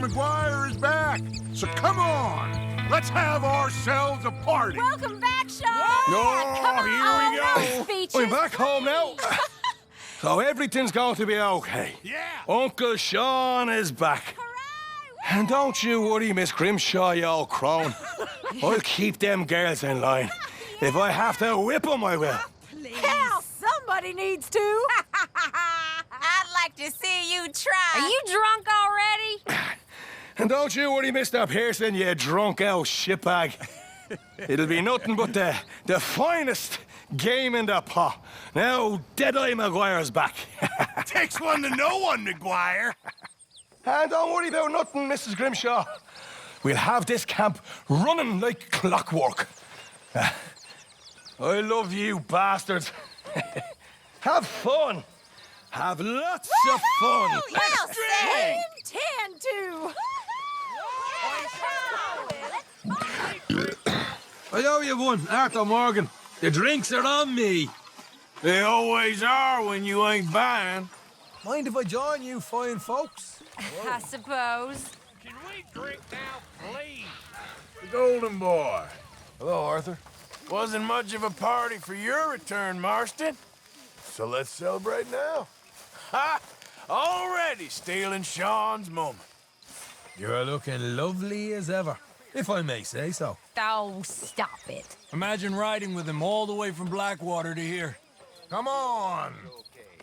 McGuire is back. So come on, let's have ourselves a party. Welcome back, Sean. Here we go. Speeches. We're back home now. So everything's going to be okay. Yeah. Uncle Sean is back. Hooray! And don't you worry, Miss Grimshaw, you old crone. I'll keep them girls in line. If I have to whip them, I will. Hell, somebody needs to. I'd like to see you try. Are you drunk already? And don't you worry, Mr. Pearson, you drunk old shitbag. It'll be nothing but the finest game in the pot. Now, Deadeye McGuire's back. Takes one to know one, McGuire. And don't worry about nothing, Mrs. Grimshaw. We'll have this camp running like clockwork. I love you, bastards. Have fun. Have lots of fun. Well said. Intend to. I owe you one, Arthur Morgan. The drinks are on me. They always are when you ain't buying. Mind if I join you fine folks? I suppose. Can we drink now, please? The Golden Boy. Hello, Arthur. Wasn't much of a party for your return, Marston. So let's celebrate now. Ha! Already stealing Sean's moment. You're looking lovely as ever, if I may say so. Oh, stop it. Imagine riding with him all the way from Blackwater to here. Come on.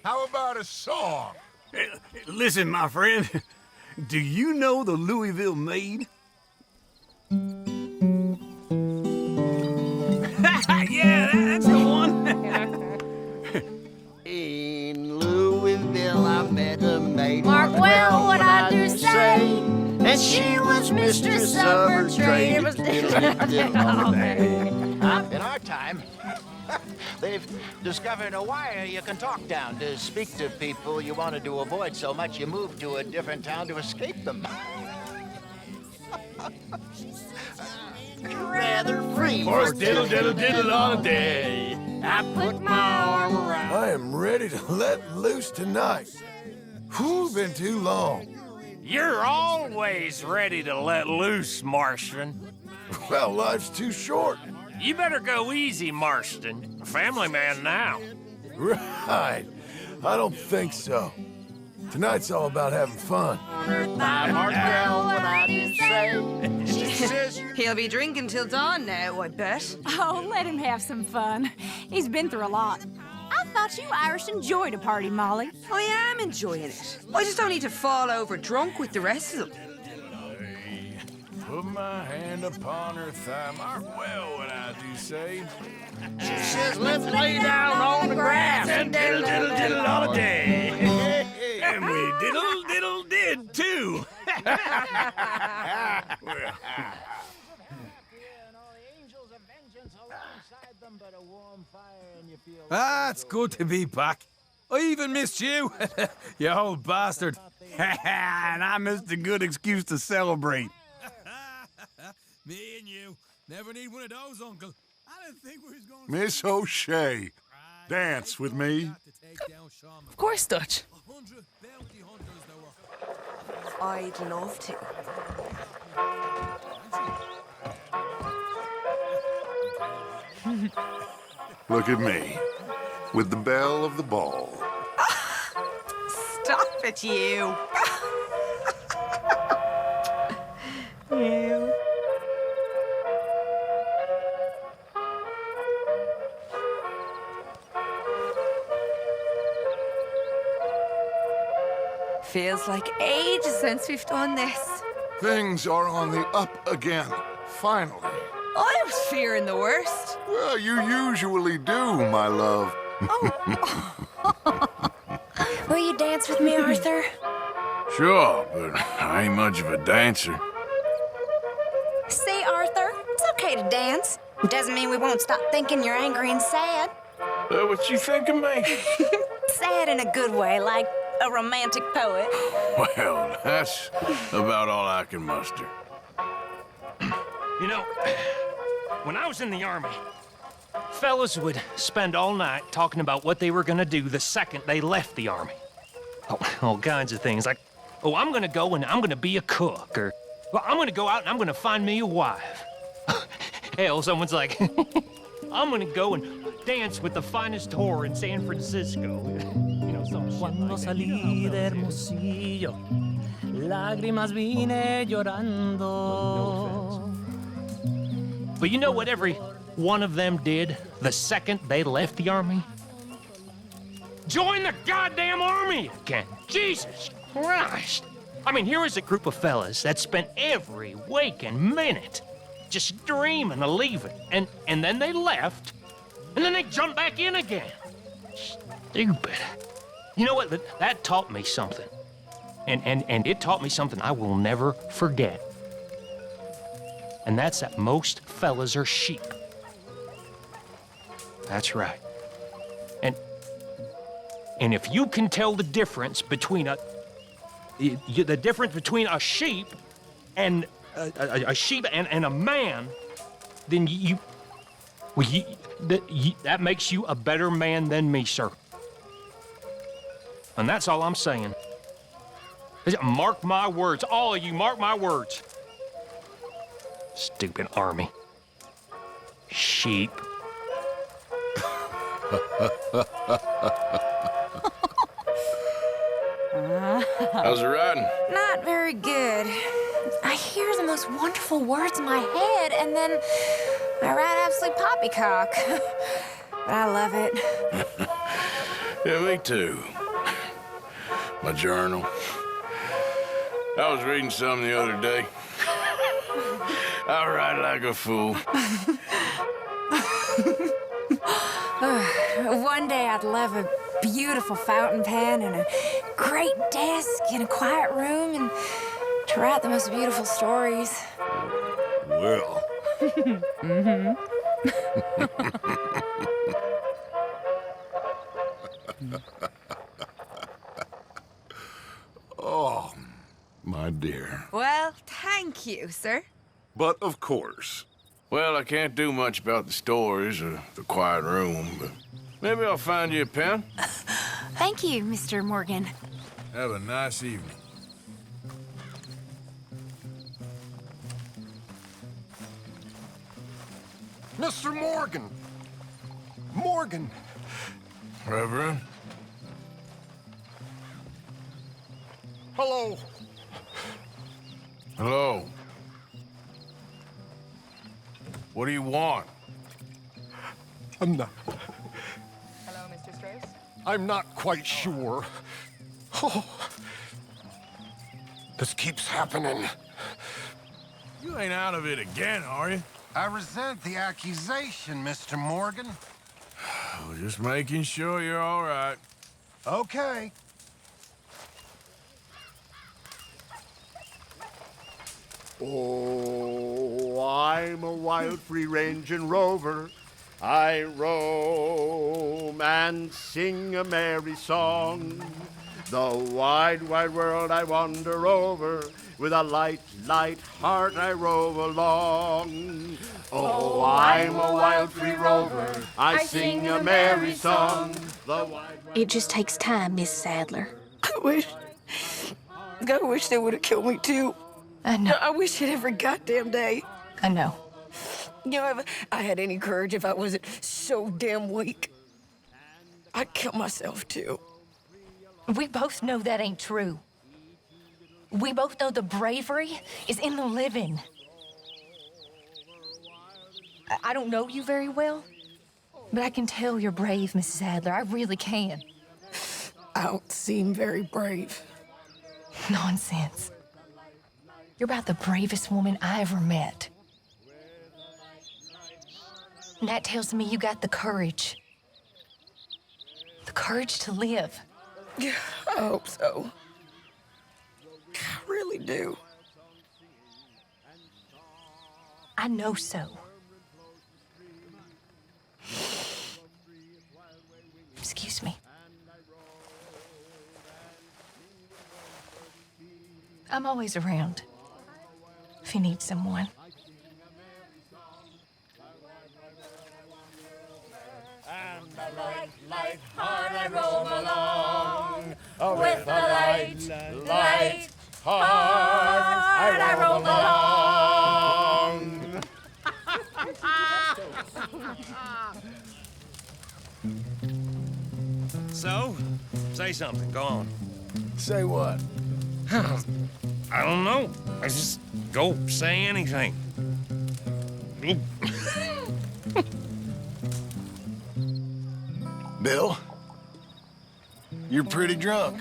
How about a song? Listen, my friend. Do you know the Louisville Maid? Yeah, that's the one. In Louisville, I met a maid. Mark well what I do say. And she was mistress of her trade. It was In our time, they've discovered a wire you can talk down to speak to people you wanted to avoid so much you moved to a different town to escape them. Rather free. For diddle, diddle, diddle all day. I put my arm around. I am ready to let loose tonight. Whew, been too long. You're always ready to let loose, Marston. Well, life's too short. You better go easy, Marston. A family man now. Right. I don't think so. Tonight's all about having fun. He'll be drinking till dawn now, I bet. Oh, let him have some fun. He's been through a lot. I thought you Irish enjoyed a party, Molly. I am enjoying it. I just don't need to fall over drunk with the rest of them. Put my hand upon her thigh. Mark well what I do say. She says, let's lay down on the grass and diddle, diddle, diddle all day. And we diddle, diddle, did too. It's good to be back. I even missed you, you old bastard. And I missed a good excuse to celebrate. Me and you never need one of those, Uncle. I didn't think we was going Miss O'Shea, dance with me. Of course, Dutch. 100 bounty hunters there were. I'd love to. Look at me, with the belle of the ball. Stop it, you. You. Feels like ages since we've done this. Things are on the up again, finally. I was fearing the worst. Well, you usually do, my love. Will you dance with me, Arthur? Sure, but I ain't much of a dancer. See, Arthur, it's okay to dance. It doesn't mean we won't stop thinking you're angry and sad. That what you think of me? Sad in a good way, like a romantic poet. Well, that's about all I can muster. You know, when I was in the Army, fellas would spend all night talking about what they were gonna do the second they left the Army. Oh, all kinds of things, like oh, I'm gonna go and I'm gonna be a cook, or, well, I'm gonna go out and I'm gonna find me a wife. Hell, someone's like, I'm gonna go and dance with the finest whore in San Francisco. You know, some shit Cuando like that. salí de Hermosillo, lágrimas vine llorando. But you know what every one of them did the second they left the army? Join the goddamn army again. Jesus Christ. I mean, here is a group of fellas that spent every waking minute just dreaming of leaving. And then they left, and then they jumped back in again. Stupid. You know what? That taught me something. And it taught me something I will never forget. And that's that most fellas are sheep. That's right. And if you can tell the difference between a sheep and a sheep and a man, then that makes you a better man than me, sir. And that's all I'm saying. Mark my words, all of you, mark my words. Stupid army. Sheep. How's it riding? Not very good. I hear the most wonderful words in my head, and then I ride absolute poppycock. But I love it. Yeah, me too. My journal. I was reading some the other day. I write like a fool. One day I'd love a beautiful fountain pen and a great desk in a quiet room and to write the most beautiful stories. Well. Mm-hmm. Oh, my dear. Well, thank you, sir. But of course. Well, I can't do much about the stories or the quiet room, but maybe I'll find you a pen. Thank you, Mr. Morgan. Have a nice evening. Mr. Morgan! Morgan! Reverend? Hello. Hello. What do you want? I'm not... Hello, Mr. Strauss? I'm not quite sure. Oh. This keeps happening. You ain't out of it again, are you? I resent the accusation, Mr. Morgan. Just making sure you're all right. Okay. Oh, I'm a wild, free-ranging rover. I roam and sing a merry song. The wide, wide world I wander over. With a light, light heart I rove along. Oh, I'm a wild, free rover. I sing a merry song. It just takes time, Miss Sadler. I wish they would have killed me too. I know. I wish it every goddamn day. I know. You know, if I had any courage, if I wasn't so damn weak, I'd kill myself too. We both know that ain't true. We both know the bravery is in the living. I don't know you very well, but I can tell you're brave, Mrs. Adler. I really can. I don't seem very brave. Nonsense. You're about the bravest woman I ever met. And that tells me you got the courage. The courage to live. Yeah, I hope so. I really do. I know so. Excuse me. I'm always around if you need someone. And the light, light heart I roam along with the light, light So, say something. Go on. Say what? I don't know. I just go say anything. Bill, you're pretty drunk.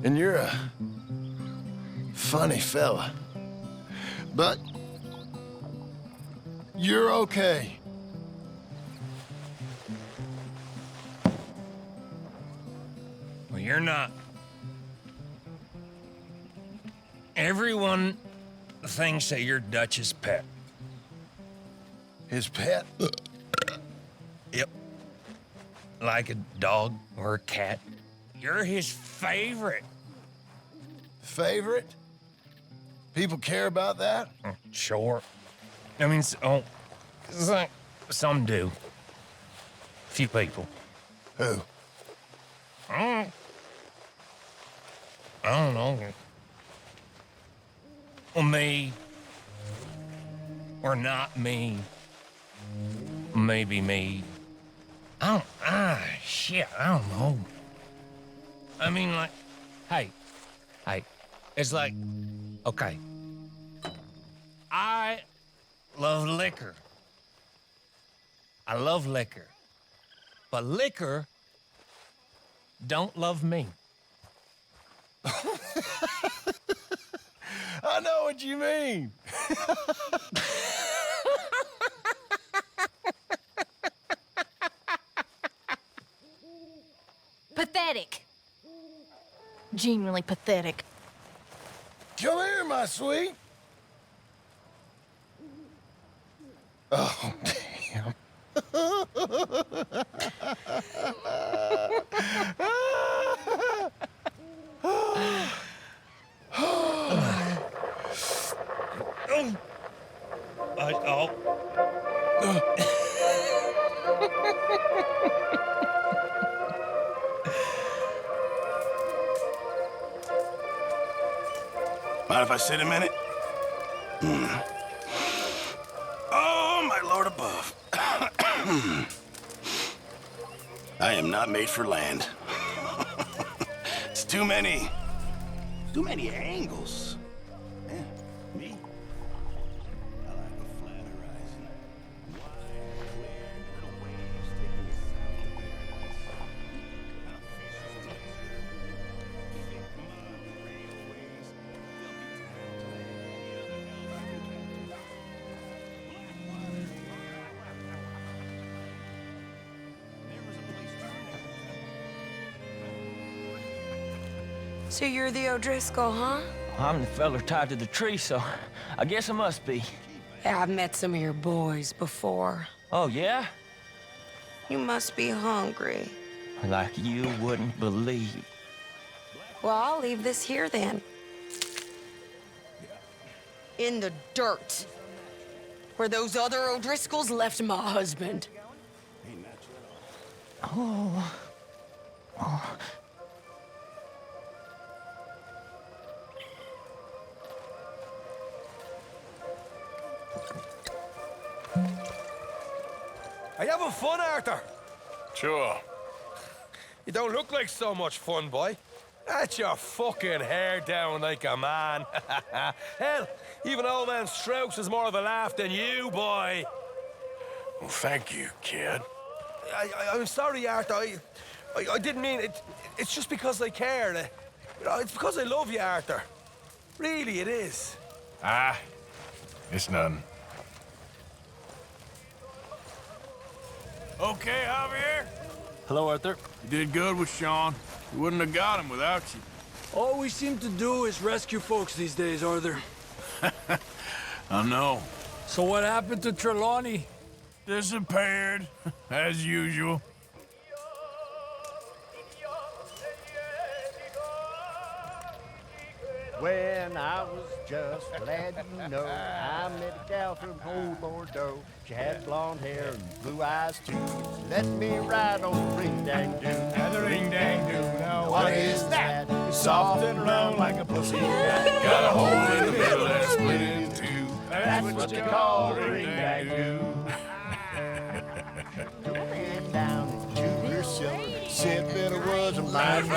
And you're a funny fella. But you're okay. Well, you're not. Everyone thinks that you're Dutch's pet. His pet? Yep. Like a dog or a cat. You're his favorite. Favorite? People care about that? Sure. I mean, it's like some do. Few people. Who? I don't know. Well, me. Or not me. Maybe me. Shit, I don't know. I mean, like, hey, it's like, okay. I love liquor. I love liquor. But liquor don't love me. I know what you mean. Pathetic. Genuinely pathetic. Come here, my sweet. Oh, damn. Mind if I sit a minute? Oh, my lord above. I am not made for land. It's too many angles. Yeah, me. I like a flat horizon. Wide, clear, little waves taking me south to So you're the O'Driscoll, huh? I'm the fella tied to the tree, so I guess I must be. Yeah, I've met some of your boys before. Oh, yeah? You must be hungry. Like you wouldn't believe. Well, I'll leave this here then. In the dirt. Where those other O'Driscolls left my husband. Oh. Oh. Are you having fun, Arthur? Sure. You don't look like so much fun, boy. That's your fucking hair down like a man. Hell, even old man Strauss is more of a laugh than you, boy. Well, thank you, kid. I'm sorry, Arthur. I didn't mean it. It's just because I care. It's because I love you, Arthur. Really, it is. It's nothing. Okay, Javier. Hello, Arthur. You did good with Sean. You wouldn't have got him without you. All we seem to do is rescue folks these days, Arthur. I know. So what happened to Trelawney? Disappeared, as usual. When I was just glad you know, I met a gal from old Bordeaux. She had blonde hair and blue eyes too. Let me ride on the ring-dang-doo. The ring-dang-doo. Now What is that? Soft and round like a pussy. Got a hole in the middle and split in two. That's what you call a ring-dang-doo. Took me down into her silver Said that it was a mighty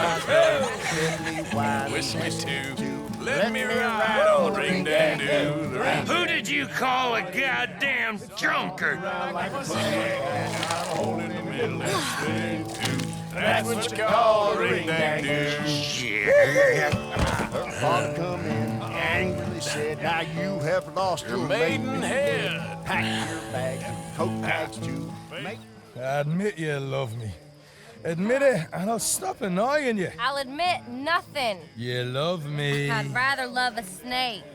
wine. Whiskey too. Let me ride on the ring-dang-doo. Who did you call a goddamn drunkard? That's what you call a ring-dang-doo. Her father come in angrily said, now you have lost your maidenhead. Pack your bags and coat bags too. Admit you love me. Admit it, and I'll stop annoying you. I'll admit nothing. You love me. I'd rather love a snake.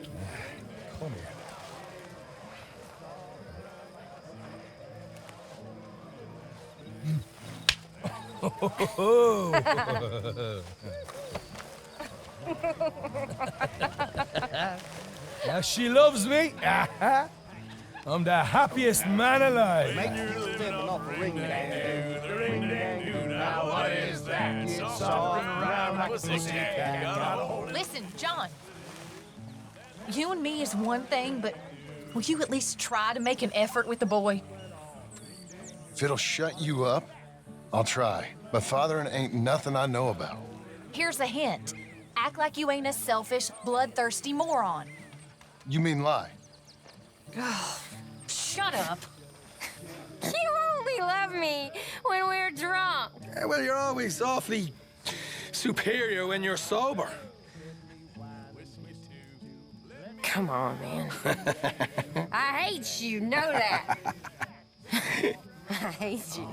Come here. Now she loves me. I'm the happiest man alive. Make you stepping off a ring-dang-doo. The ring-dang-doo. Now what is that? Soft around like a pussycat. Listen, John. You and me is one thing, but will you at least try to make an effort with the boy? If it'll shut you up, I'll try. But fathering ain't nothing I know about. Here's a hint. Act like you ain't a selfish, bloodthirsty moron. You mean lie? Oh, shut up. You only love me when we're drunk. Yeah, well, you're always awfully superior when you're sober. Come on, man. I hate you, know that. I hate you.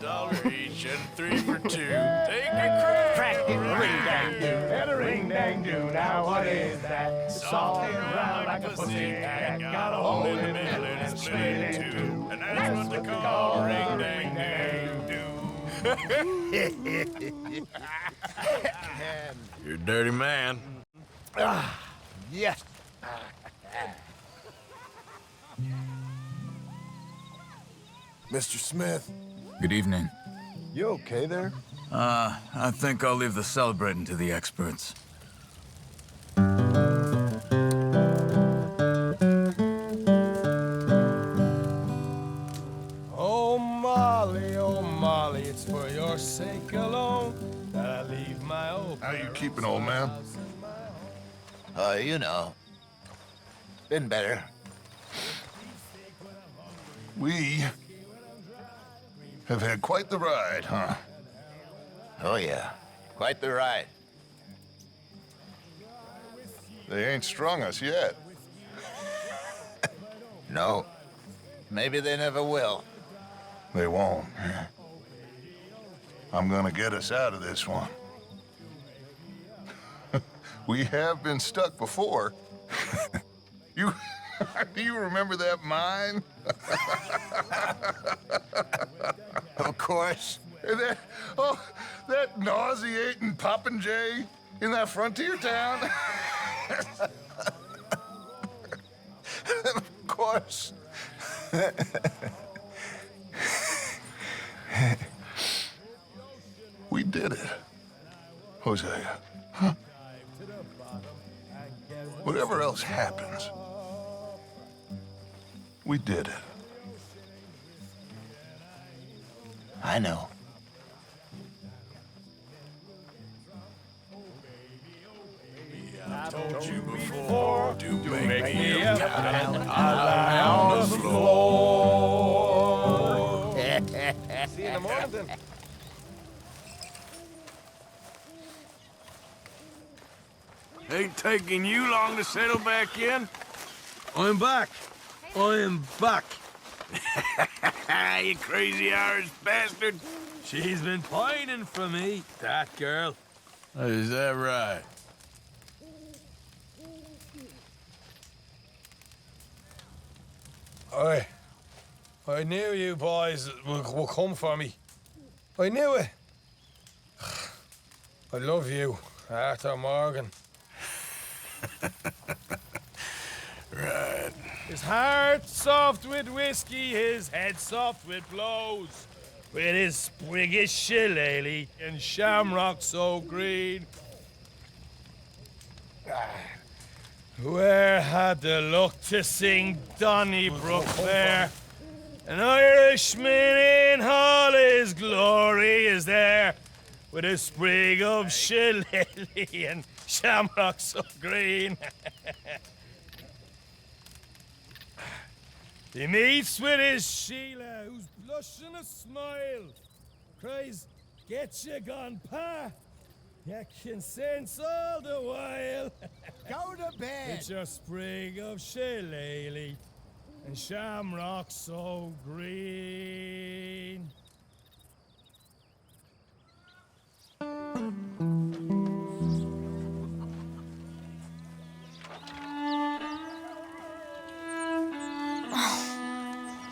$1 each and 3 for 2. Take a crack at the ring-dang-doo. At a ring-dang-doo. Now what is that? Soft around like a pussycat. Got a hole in the middle and it's split in two. And that's what they call ring-dang-doo. You're a dirty man. Yes. Mr. Smith. Good evening. You okay there? I think I'll leave the celebrating to the experts. Oh, Molly, it's for your sake alone that I leave my old. How you keeping, old man? You know. Been better. We have had quite the ride, huh? Oh, yeah. Quite the ride. They ain't strung us yet. No. Maybe they never will. They won't. I'm gonna get us out of this one. We have been stuck before. Do you remember that mine? Of course. And that nauseating popinjay in that frontier town? Of course. We did it, Hosea. Huh? Whatever else happens, we did it. I know. I told you before to make me up and I lie on the floor. See you in the morning, then. Ain't taking you long to settle back in? I'm back. I'm back. You crazy Irish bastard. She's been pining for me, that girl. Is that right? I knew you boys would come for me. I knew it. I love you, Arthur Morgan. Right. His heart soft with whiskey, his head soft with blows. With his spriggish shillelagh and shamrock so green. Where had the luck to sing Donnybrook there? An Irishman in all his glory is there. with a sprig of shillelagh and shamrock so green. He meets with his Sheila, who's blushing a smile. Cries, get you gone, pa. You can sense all the while. Go to bed. With your sprig of shillelagh and shamrock so green.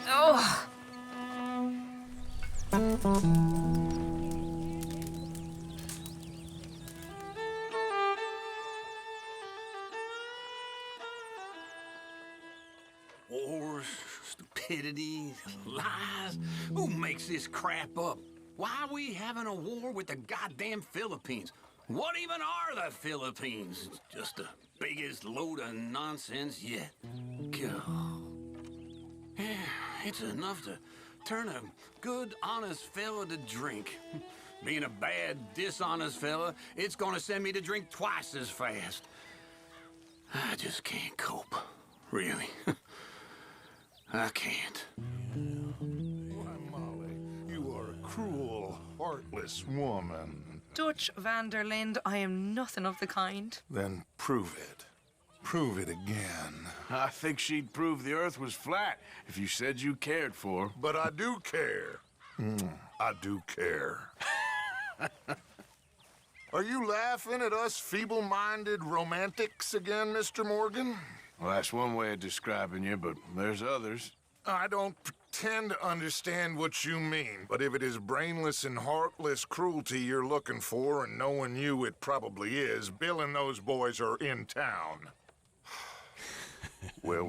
Oh. Wars, stupidity, lies. Who makes this crap up? Why are we having a war with the goddamn Philippines? What even are the Philippines? It's just the biggest load of nonsense yet. God. Yeah, it's enough to turn a good, honest fella to drink. Being a bad, dishonest fella, it's gonna send me to drink twice as fast. I just can't cope. Really. I can't. Why, Molly, you are a cruel, heartless woman. Dutch van der Linde, I am nothing of the kind. Then prove it. Prove it again. I think she'd prove the Earth was flat if you said you cared for her. But I do care. I do care. Are you laughing at us feeble-minded romantics again, Mr. Morgan? Well, that's one way of describing you, but there's others. I don't pretend to understand what you mean, but if it is brainless and heartless cruelty you're looking for, and knowing you, it probably is, Bill and those boys are in town. Well.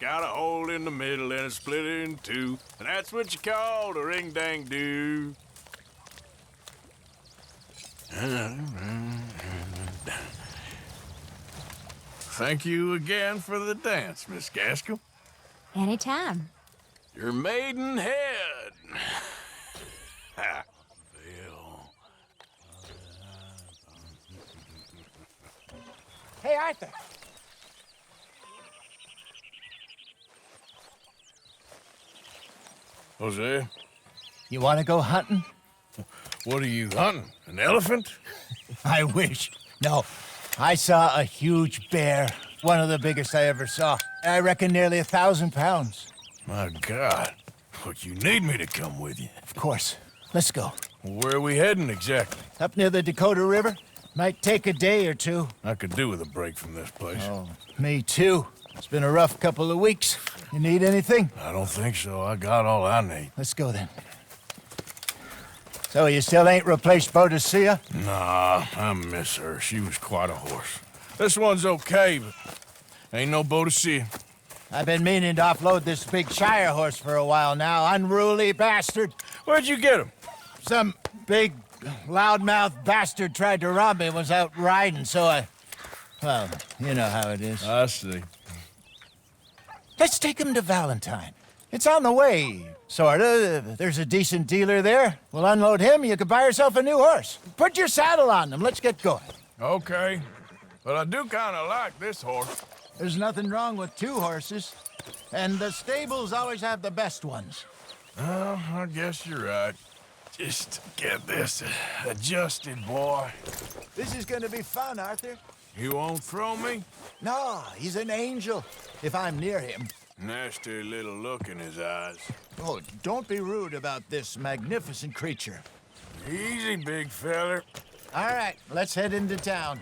Got a hole in the middle and it's split in two, and that's what you call the ring-dang-do. Thank you again for the dance, Miss Gaskell. Anytime. Your maidenhead. Bill. Hey, Arthur. Jose, You want to go hunting? what are you hunting? An elephant? I wish. No. I saw a huge bear. One of the biggest I ever saw. I reckon nearly 1,000 pounds. My God. But you need me to come with you. Of course. Let's go. Where are we heading exactly? Up near the Dakota River. Might take a day or two. I could do with a break from this place. Oh, me too. It's been a rough couple of weeks. You need anything? I don't think so. I got all I need. Let's go then. So you still ain't replaced Boadicea? Nah, I miss her. She was quite a horse. This one's okay, but ain't no Boadicea. I've been meaning to offload this big Shire horse for a while now. Unruly bastard. Where'd you get him? Some big, loudmouth bastard tried to rob me when I was out riding, so I... Well, you know how it is. I see. Let's take him to Valentine. It's on the way, sorta. There's a decent dealer there. We'll unload him, you can buy yourself a new horse. Put your saddle on them, let's get going. Okay. But I do kind of like this horse. There's nothing wrong with two horses. And the stables always have the best ones. Well, I guess you're right. Just get this adjusted, boy. This is gonna be fun, Arthur. You won't throw me? No, he's an angel, if I'm near him. Nasty little look in his eyes. Oh, don't be rude about this magnificent creature. Easy, big feller. All right, let's head into town.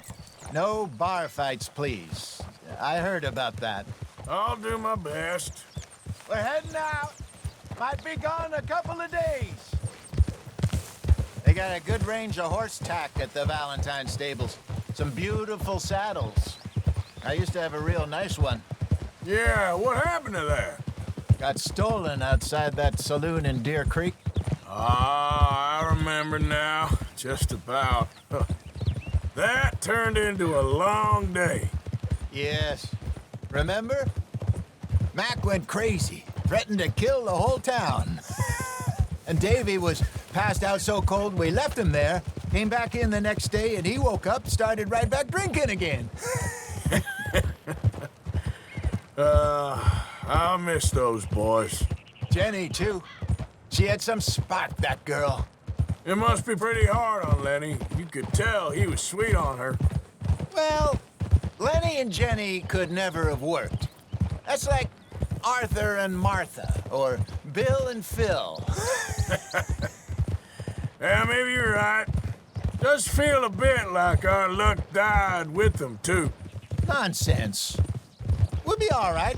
No bar fights, please. I heard about that. I'll do my best. We're heading out. Might be gone a couple of days. They got a good range of horse tack at the Valentine stables. Some beautiful saddles. I used to have a real nice one. Yeah, what happened to that? Got stolen outside that saloon in Deer Creek. Ah, I remember now. Just about. That turned into a long day. Yes. Remember? Mac went crazy, threatened to kill the whole town. And Davy was passed out so cold we left him there, came back in the next day, and he woke up, started right back drinking again. I miss those boys. Jenny, too. She had some spark, that girl. It must be pretty hard on Lenny. You could tell he was sweet on her. Well, Lenny and Jenny could never have worked. That's like Arthur and Martha, or Bill and Phil. Yeah, maybe you're right. Does feel a bit like our luck died with them, too. Nonsense. We'll be all right.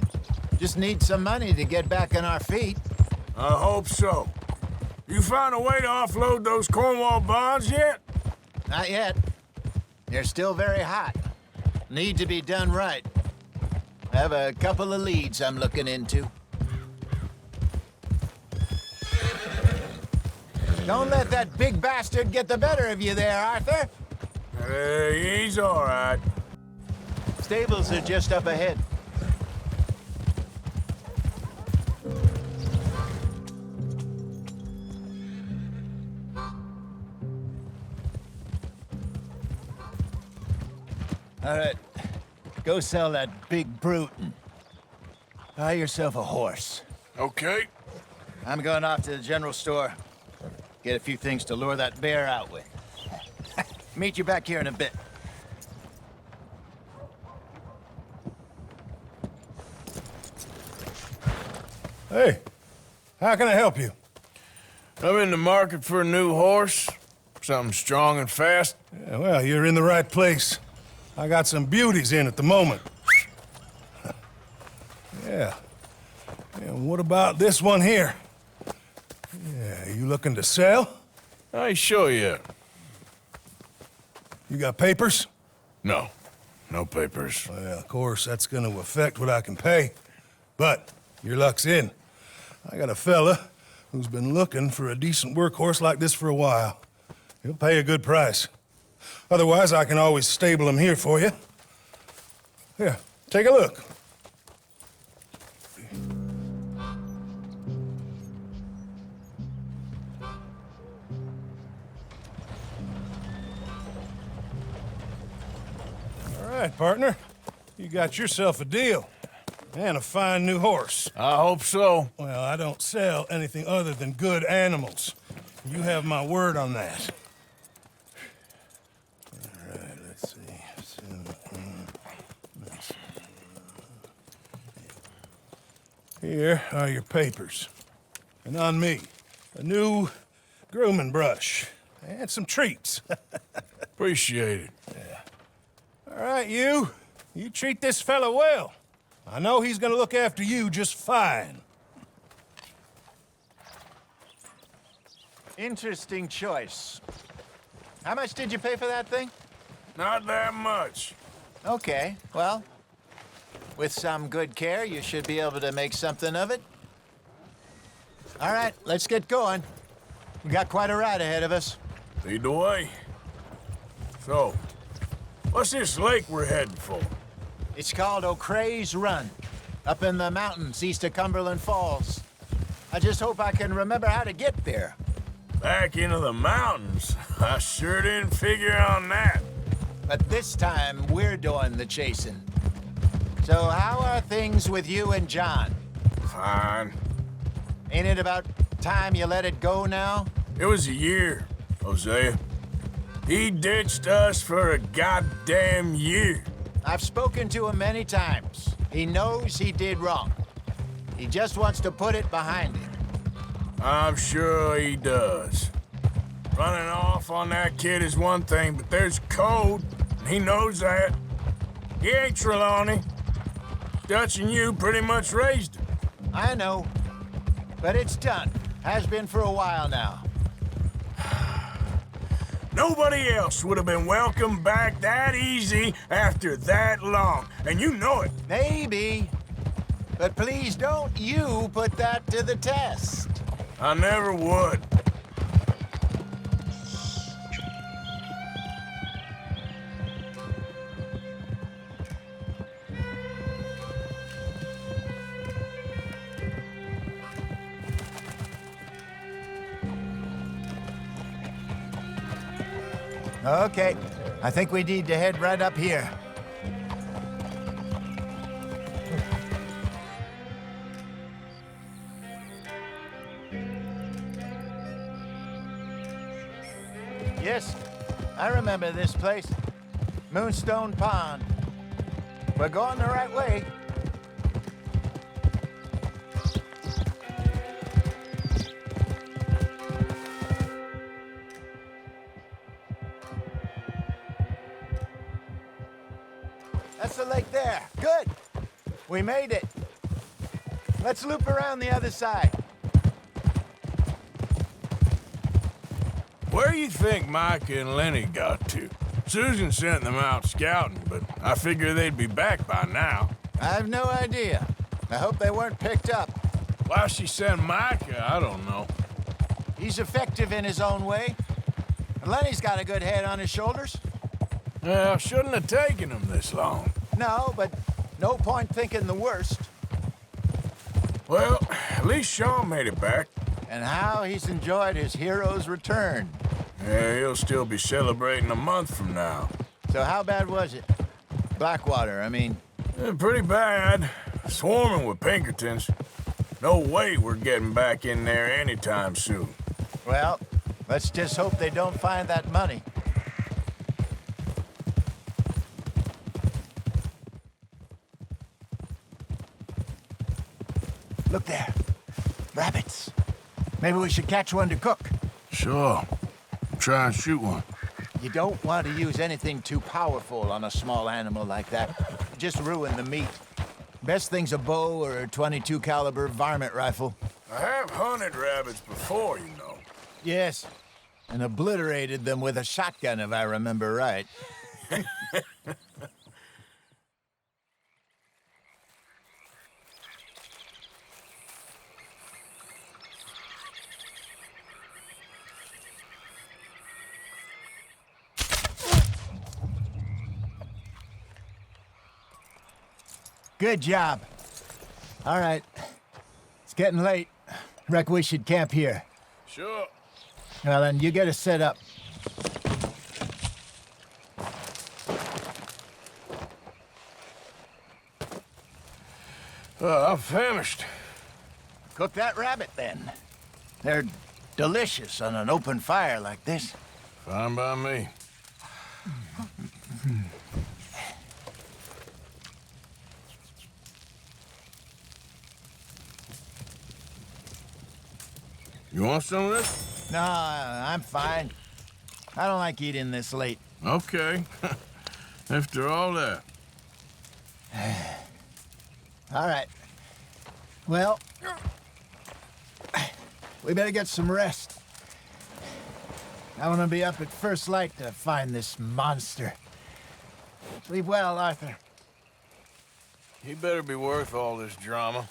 Just need some money to get back on our feet. I hope so. You found a way to offload those Cornwall bonds yet? Not yet. They're still very hot. Need to be done right. I have a couple of leads I'm looking into. Don't let that big bastard get the better of you there, Arthur. He's all right. Stables are just up ahead. All right, go sell that big brute and buy yourself a horse. Okay. I'm going off to the general store. Get a few things to lure that bear out with. Meet you back here in a bit. Hey, how can I help you? I'm in the market for a new horse. Something strong and fast. Yeah, well, you're in the right place. I got some beauties in at the moment. Yeah. And what about this one here? Yeah, you looking to sell? I ain't sure yet. You got papers? No. No papers. Well, of course, that's gonna affect what I can pay. But your luck's in. I got a fella who's been looking for a decent workhorse like this for a while. He'll pay a good price. Otherwise, I can always stable him here for you. Here, take a look. All right, partner. You got yourself a deal. And a fine new horse. I hope so. Well, I don't sell anything other than good animals. You have my word on that. All right, let's see. Here are your papers. And on me, a new grooming brush. And some treats. Appreciate it. Yeah. All right, you. You treat this fella well. I know he's gonna look after you just fine. Interesting choice. How much did you pay for that thing? Not that much. Okay, well, with some good care, you should be able to make something of it. All right, let's get going. We got quite a ride ahead of us. Lead the way. So, what's this lake we're heading for? It's called O'Creagh's Run, up in the mountains east of Cumberland Falls. I just hope I can remember how to get there. Back into the mountains? I sure didn't figure on that. But this time, we're doing the chasing. So how are things with you and John? Fine. Ain't it about time you let it go now? It was a year, Hosea. He ditched us for a goddamn year. I've spoken to him many times. He knows he did wrong. He just wants to put it behind him. I'm sure he does. Running off on that kid is one thing, but there's code, and he knows that. He ain't Trelawney. Dutch and you pretty much raised him. I know, but it's done. Has been for a while now. Nobody else would have been welcomed back that easy after that long, and you know it. Maybe, but please don't you put that to the test. I never would. Okay, I think we need to head right up here. Yes, I remember this place. Moonstone Pond. We're going the right way. That's the lake there. Good. We made it. Let's loop around the other side. Where you think Micah and Lenny got to? Susan sent them out scouting, but I figure they'd be back by now. I have no idea. I hope they weren't picked up. Why she sent Micah, I don't know. He's effective in his own way. And Lenny's got a good head on his shoulders. Well, shouldn't have taken him this long. No, but no point thinking the worst. Well, at least Sean made it back. And how he's enjoyed his hero's return. Yeah, he'll still be celebrating a month from now. So how bad was it? Blackwater, I mean. Pretty bad. Swarming with Pinkertons. No way we're getting back in there anytime soon. Well, let's just hope they don't find that money. Look there. Rabbits. Maybe we should catch one to cook. Sure. Try and shoot one. You don't want to use anything too powerful on a small animal like that. Just ruin the meat. Best thing's a bow or a .22 caliber varmint rifle. I have hunted rabbits before, you know. Yes. And obliterated them with a shotgun, if I remember right. Good job. All right. It's getting late. Reckon we should camp here. Sure. Well, then, you get us set up. I'm famished. Cook that rabbit, then. They're delicious on an open fire like this. Fine by me. You want some of this? No, I'm fine. I don't like eating this late. Okay. After all that. All right. Well, we better get some rest. I want to be up at first light to find this monster. Sleep well, Arthur. He better be worth all this drama.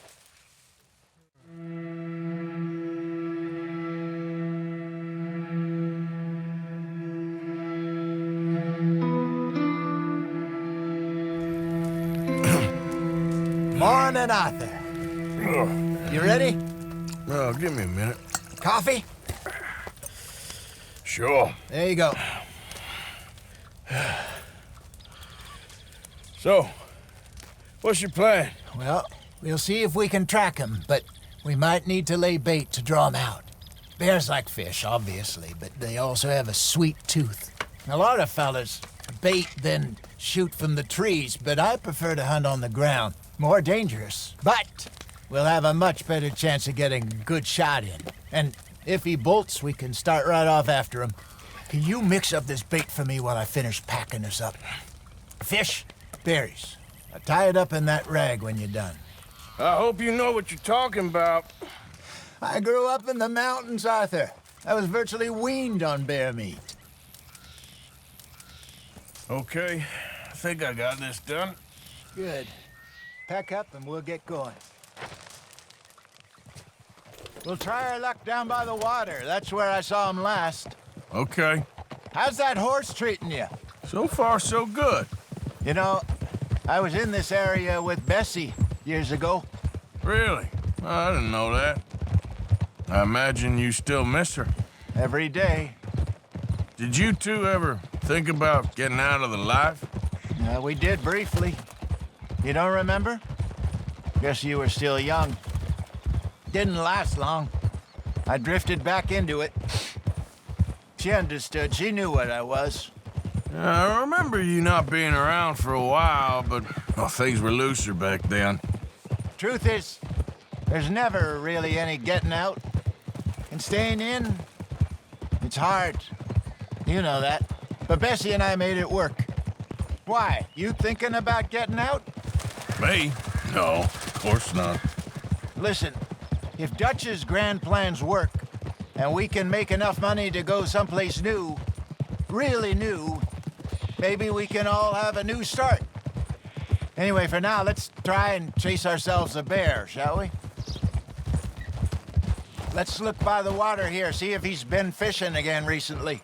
Morning, Arthur. You ready? Well, give me a minute. Coffee? Sure. There you go. So, what's your plan? Well, we'll see if we can track him, but we might need to lay bait to draw him out. Bears like fish, obviously, but they also have a sweet tooth. A lot of fellas bait, then shoot from the trees, but I prefer to hunt on the ground. More dangerous, but we'll have a much better chance of getting a good shot in. And if he bolts, we can start right off after him. Can you mix up this bait for me while I finish packing this up? Fish, berries. I'll tie it up in that rag when you're done. I hope you know what you're talking about. I grew up in the mountains, Arthur. I was virtually weaned on bear meat. Okay, I think I got this done. Good. Pack up and we'll get going. We'll try our luck down by the water. That's where I saw him last. Okay. How's that horse treating you? So far, so good. You know, I was in this area with Bessie years ago. Really? I didn't know that. I imagine you still miss her. Every day. did you two ever think about getting out of the life? We did briefly. You don't remember? Guess you were still young. Didn't last long. I drifted back into it. She understood. She knew what I was. I remember you not being around for a while, but well, things were looser back then. Truth is, there's never really any getting out. And staying in, it's hard. You know that. But Bessie and I made it work. Why? You thinking about getting out? Me? No, of course not. Listen, if Dutch's grand plans work, and we can make enough money to go someplace new, really new, maybe we can all have a new start. Anyway, for now, let's try and chase ourselves a bear, shall we? Let's look by the water here, see if he's been fishing again recently.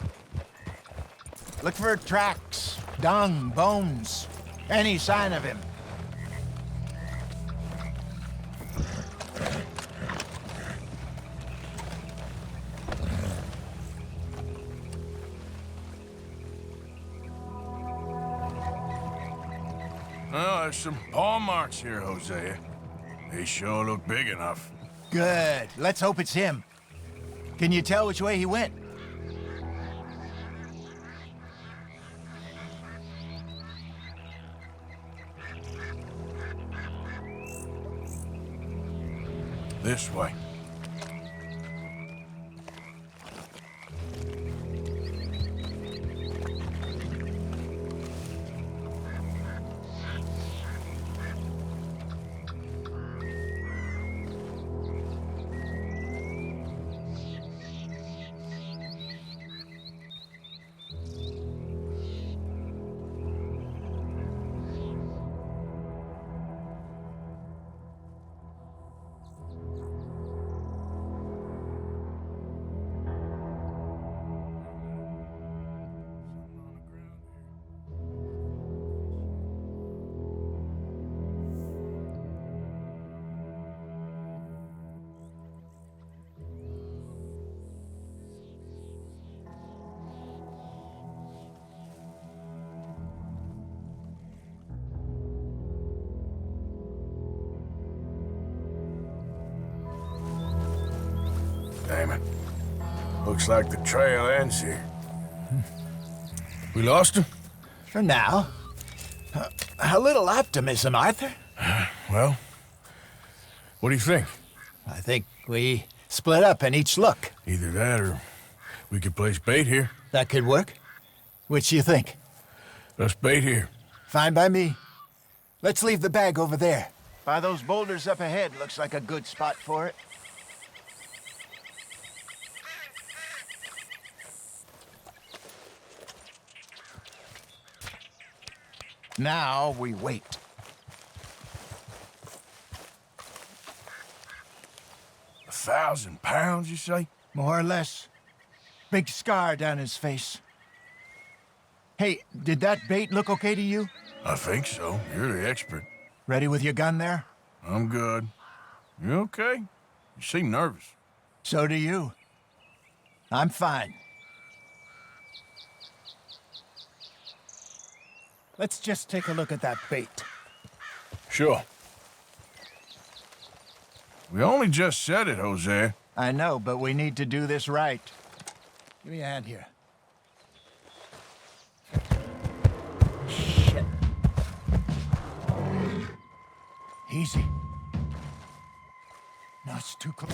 Look for tracks, dung, bones, any sign of him. Well, there's some paw marks here, Hosea. They sure look big enough. Good. Let's hope it's him. Can you tell which way he went? This way. Damn it. Looks like the trail ends here. We lost him? For now. A little optimism, Arthur. Well, what do you think? I think we split up and each look. Either that or we could place bait here. That could work. Which you think? Let's bait here. Fine by me. Let's leave the bag over there. By those boulders up ahead, looks like a good spot for it. Now we wait. £1,000, you say? More or less. Big scar down his face. Hey, did that bait look okay to you? I think so. You're the expert. Ready with your gun there? I'm good. You okay? You seem nervous. So do you. I'm fine. Let's just take a look at that bait. Sure. We only just said it, Jose. I know, but we need to do this right. Give me a hand here. Shit. Easy. No, it's too close.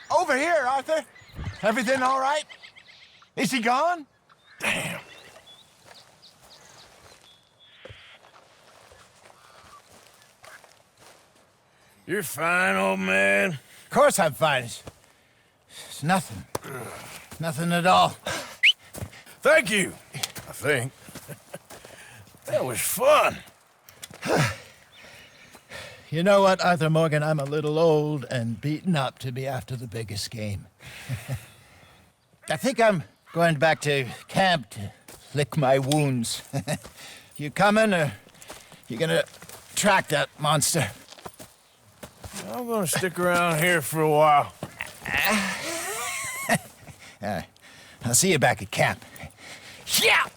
Over here, Arthur. Everything all right? Is he gone? Damn. You're fine, old man. Of course I'm fine. It's nothing. Nothing at all. Thank you, I think. That was fun. You know what, Arthur Morgan? I'm a little old and beaten up to be after the biggest game. I think I'm going back to camp to lick my wounds. You coming, or you gonna track that monster? I'm gonna stick around here for a while. I'll see you back at camp. Yeah!